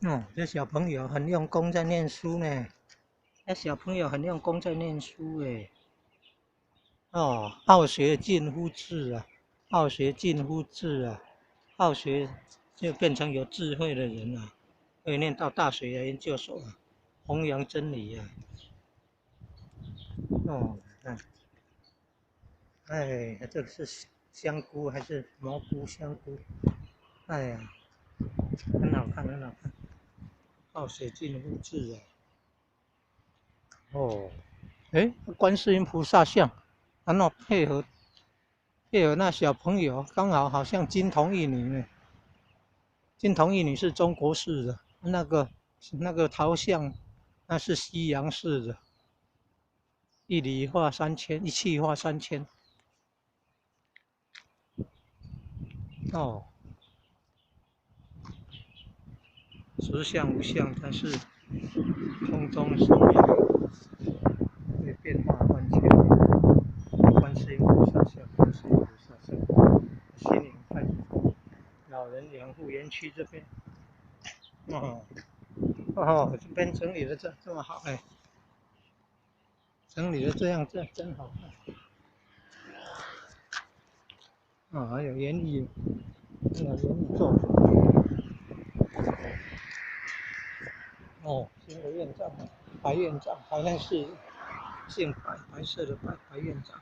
哦，这小朋友很用功在念书呢。那小朋友很用功在念书诶。哦，好学近乎智啊，好学近乎智啊，好学就变成有智慧的人啊，可以念到大学研究所啊，弘扬真理啊。哦，看，哎，这个是香菇还是蘑菇？香菇，哎呀，很好看，很好看，好学近乎智啊。哦，哎，观世音菩萨像，然后配合那小朋友，刚好好像金童玉女呢。金童玉女是中国式的，那个陶像，那是西洋式的，一理化三千，一气化三千。哦，实相无相，但是空中生命会变化万千。观世音菩萨像，观世音菩萨像，心灵派老人养护园区这边，哦哦，这边整理的这么好哎，整理的这真好看。啊、还有园艺，园艺作品。哦，新的院长，白院长，好像是姓白，白色的白院长。